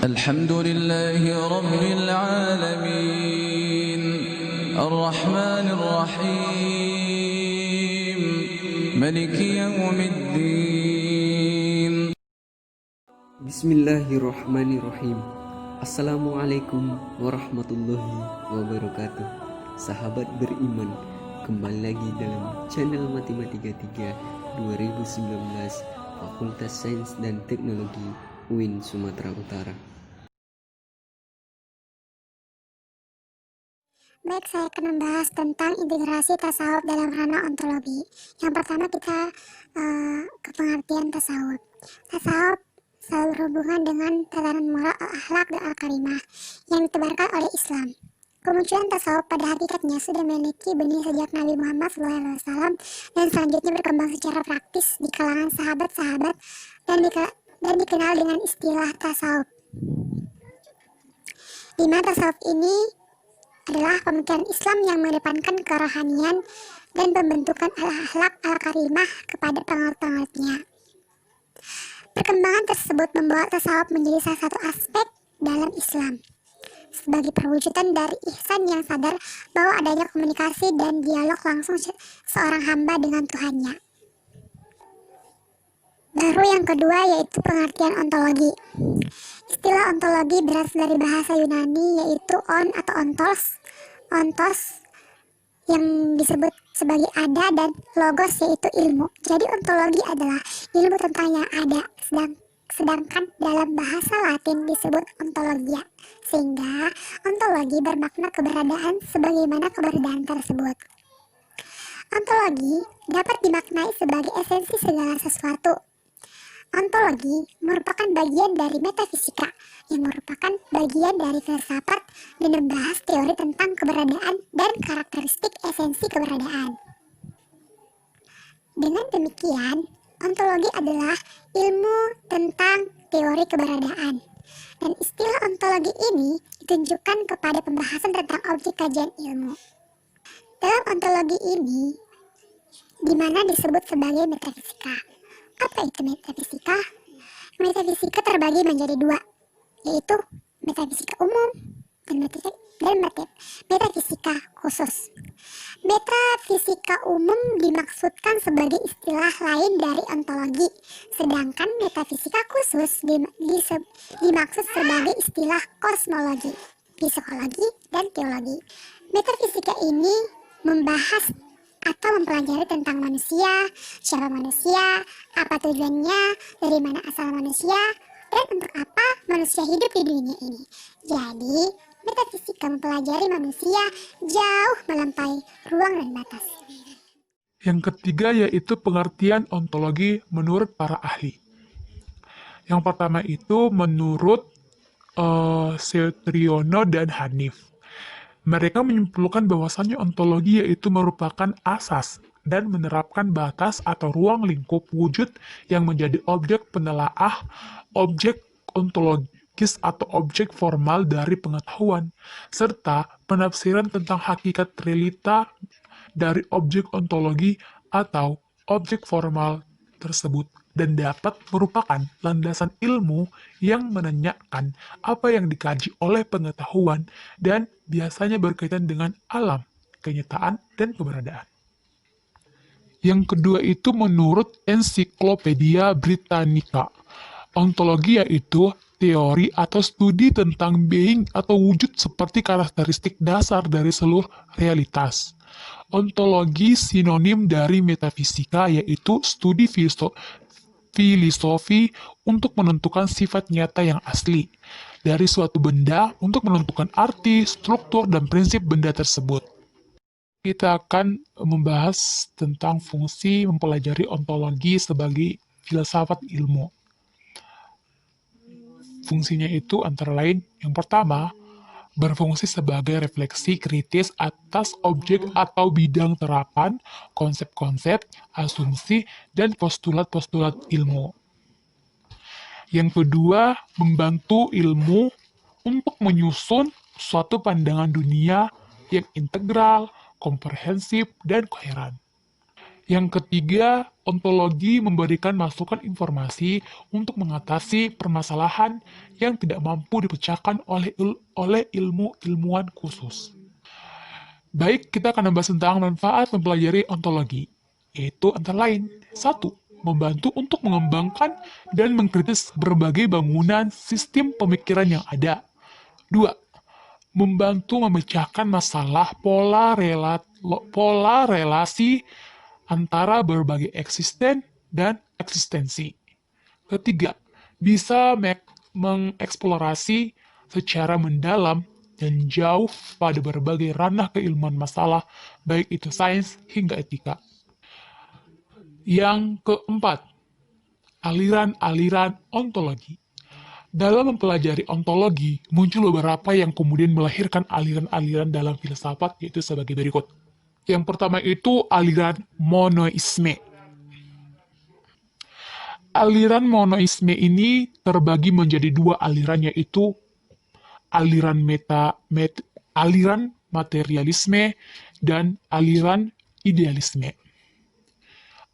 الحمد لله رب العالمين الرحمن الرحيم ملك يوم الدين. Bismillahirrahmanirrahim. Assalamualaikum warahmatullahi wabarakatuh. Sahabat beriman, kembali lagi dalam channel Matematika 3 2019 Fakultas Sains dan Teknologi UIN Sumatera Utara. Baik, saya akan membahas tentang integrasi tasawuf dalam ranah ontologi. Yang pertama kita ke pengertian tasawuf. Tasawuf selalu berhubungan dengan tatanan moral al-akhlak dan al-karimah yang ditebarkan oleh Islam. Kemunculan tasawuf pada hakikatnya sudah memiliki benih sejak Nabi Muhammad SAW dan selanjutnya berkembang secara praktis di kalangan sahabat-sahabat dan dikenal dengan istilah tasawuf. Di mana tasawuf ini adalah pemikiran Islam yang mengedepankan kerohanian dan pembentukan al-akhlak al-karimah kepada pengikut-pengikutnya. Perkembangan tersebut membawa tasawuf menjadi salah satu aspek dalam Islam sebagai perwujudan dari ihsan yang sadar bahwa adanya komunikasi dan dialog langsung seorang hamba dengan Tuhannya. Baru yang kedua yaitu pengertian ontologi. Istilah ontologi berasal dari bahasa Yunani yaitu on atau ontos yang disebut sebagai ada dan logos yaitu ilmu. Jadi ontologi adalah ilmu tentang yang ada, sedangkan dalam bahasa Latin disebut ontologia, sehingga ontologi bermakna keberadaan sebagaimana keberadaan tersebut. Ontologi dapat dimaknai sebagai esensi segala sesuatu. Ontologi merupakan bagian dari metafisika yang merupakan bagian dari filsafat dan membahas teori tentang keberadaan dan karakteristik esensi keberadaan. Dengan demikian, ontologi adalah ilmu tentang teori keberadaan. Dan istilah ontologi ini ditunjukkan kepada pembahasan tentang objek kajian ilmu. Dalam ontologi ini, di mana disebut sebagai metafisika. Apa itu metafisika? Metafisika terbagi menjadi dua, yaitu metafisika umum dan metafisika khusus. Metafisika umum dimaksudkan sebagai istilah lain dari ontologi, sedangkan metafisika khusus dimaksud sebagai istilah kosmologi, psikologi, dan teologi. Metafisika ini membahas atau mempelajari tentang manusia, siapa manusia, apa tujuannya, dari mana asal manusia, dan untuk apa manusia hidup di dunia ini. Jadi, metafisika mempelajari manusia jauh melampaui ruang dan batas. Yang ketiga yaitu pengertian ontologi menurut para ahli. Yang pertama itu menurut Setriono dan Hanif. Mereka menyimpulkan bahwasannya ontologi yaitu merupakan asas dan menerapkan batas atau ruang lingkup wujud yang menjadi objek penelaah, objek ontologis atau objek formal dari pengetahuan, serta penafsiran tentang hakikat realita dari objek ontologi atau objek formal tersebut, dan dapat merupakan landasan ilmu yang menanyakan apa yang dikaji oleh pengetahuan dan biasanya berkaitan dengan alam, kenyataan, dan keberadaan. Yang kedua itu menurut Ensiklopedia Britannica. Ontologi yaitu teori atau studi tentang being atau wujud seperti karakteristik dasar dari seluruh realitas. Ontologi sinonim dari metafisika yaitu studi filosofi untuk menentukan sifat nyata yang asli dari suatu benda untuk menentukan arti, struktur, dan prinsip benda tersebut. Kita akan membahas tentang fungsi mempelajari ontologi sebagai filsafat ilmu. Fungsinya itu antara lain, yang pertama, berfungsi sebagai refleksi kritis atas objek atau bidang terapan, konsep-konsep, asumsi, dan postulat-postulat ilmu. Yang kedua, membantu ilmu untuk menyusun suatu pandangan dunia yang integral, komprehensif, dan koheren. Yang ketiga, ontologi memberikan masukan informasi untuk mengatasi permasalahan yang tidak mampu dipecahkan oleh ilmu-ilmuwan khusus. Baik, kita akan membahas tentang manfaat mempelajari ontologi, yaitu antara lain, 1. Membantu untuk mengembangkan dan mengkritis berbagai bangunan sistem pemikiran yang ada. 2. Membantu memecahkan masalah pola relasi antara berbagai eksisten dan eksistensi. Ketiga, bisa mengeksplorasi secara mendalam dan jauh pada berbagai ranah keilmuan masalah, baik itu sains hingga etika. Yang keempat, aliran-aliran ontologi. Dalam mempelajari ontologi, muncul beberapa yang kemudian melahirkan aliran-aliran dalam filsafat, yaitu sebagai berikut. Yang pertama itu aliran monoisme. Aliran monoisme ini terbagi menjadi dua aliran, yaitu aliran aliran materialisme dan aliran idealisme.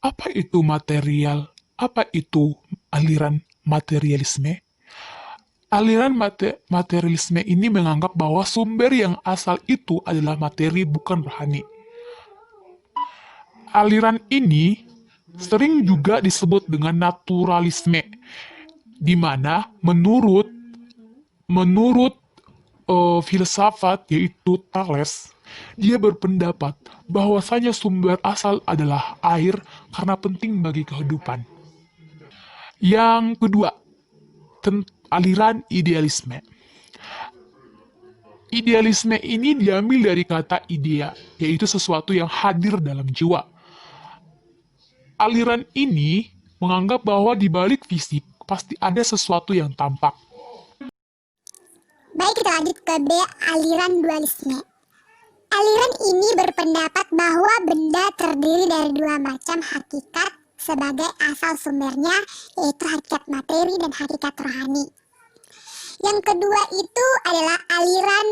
Apa itu material? Apa itu aliran materialisme? Aliran materialisme ini menganggap bahwa sumber yang asal itu adalah materi, bukan rohani. Aliran ini sering juga disebut dengan naturalisme, di mana menurut filsafat yaitu Thales, dia berpendapat bahwasanya sumber asal adalah air karena penting bagi kehidupan. Yang kedua, aliran idealisme. Idealisme ini diambil dari kata idea, yaitu sesuatu yang hadir dalam jiwa. Aliran ini menganggap bahwa di balik fisik pasti ada sesuatu yang tampak. Baik, kita lanjut ke B, aliran dualisme. Aliran ini berpendapat bahwa benda terdiri dari dua macam hakikat sebagai asal sumbernya, yaitu hakikat materi dan hakikat rohani. Yang kedua itu adalah aliran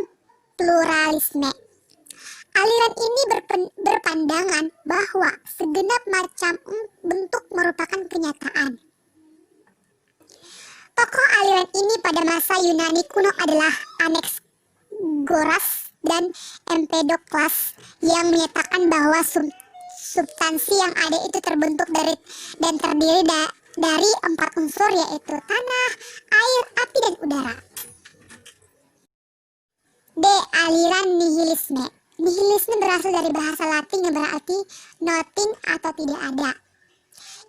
pluralisme. Aliran ini berpandangan bahwa segenap macam bentuk merupakan kenyataan. Tokoh aliran ini pada masa Yunani kuno adalah Anaxagoras dan Empedokles yang menyatakan bahwa substansi yang ada itu terbentuk dan terdiri dari 4 unsur, yaitu tanah, air, api, dan udara. D. Aliran nihilisme. Nihilisme berasal dari bahasa Latin yang berarti nothing atau tidak ada.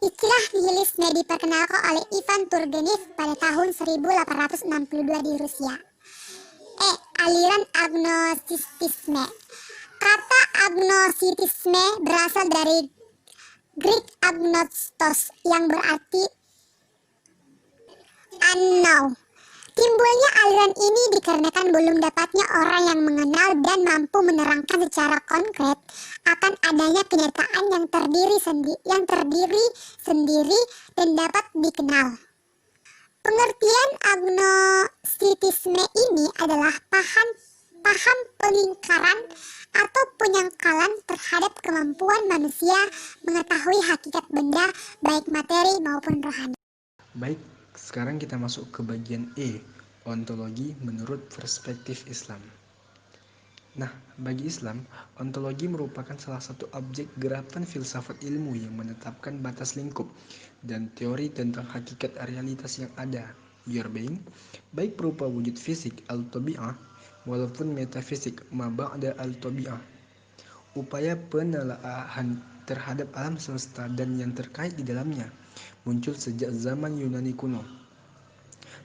Istilah nihilisme diperkenalkan oleh Ivan Turgenev pada tahun 1862 di Rusia. E. Aliran agnostisisme. Kata agnostisisme berasal dari Greek agnostos yang berarti unknown. Timbulnya aliran ini dikarenakan belum dapatnya orang yang mengenal dan mampu menerangkan secara konkret akan adanya kenyataan yang terdiri sendiri dan dapat dikenal. Pengertian agnostitisme ini adalah paham pelingkaran atau penyangkalan terhadap kemampuan manusia mengetahui hakikat benda, baik materi maupun rohani. Baik, sekarang kita masuk ke bagian E, ontologi menurut perspektif Islam. Nah, bagi Islam, ontologi merupakan salah satu objek gerakan filsafat ilmu yang menetapkan batas lingkup dan teori tentang hakikat realitas yang ada, your being, baik berupa wujud fisik al-tabi'ah walaupun metafisik ma ba'da al-tabi'ah. Upaya penelaahan terhadap alam semesta dan yang terkait di dalamnya muncul sejak zaman Yunani kuno.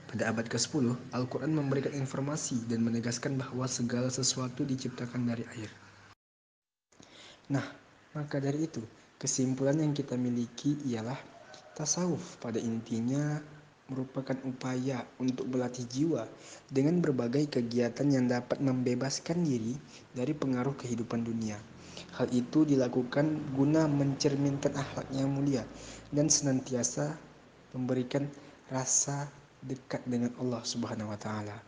Pada abad ke-10, Al-Quran memberikan informasi dan menegaskan bahwa segala sesuatu diciptakan dari air. Nah, maka dari itu, kesimpulan yang kita miliki ialah tasawuf pada intinya merupakan upaya untuk berlatih jiwa dengan berbagai kegiatan yang dapat membebaskan diri dari pengaruh kehidupan dunia. Hal itu dilakukan guna mencerminkan akhlak yang mulia dan senantiasa memberikan rasa dekat dengan Allah Subhanahu wa taala.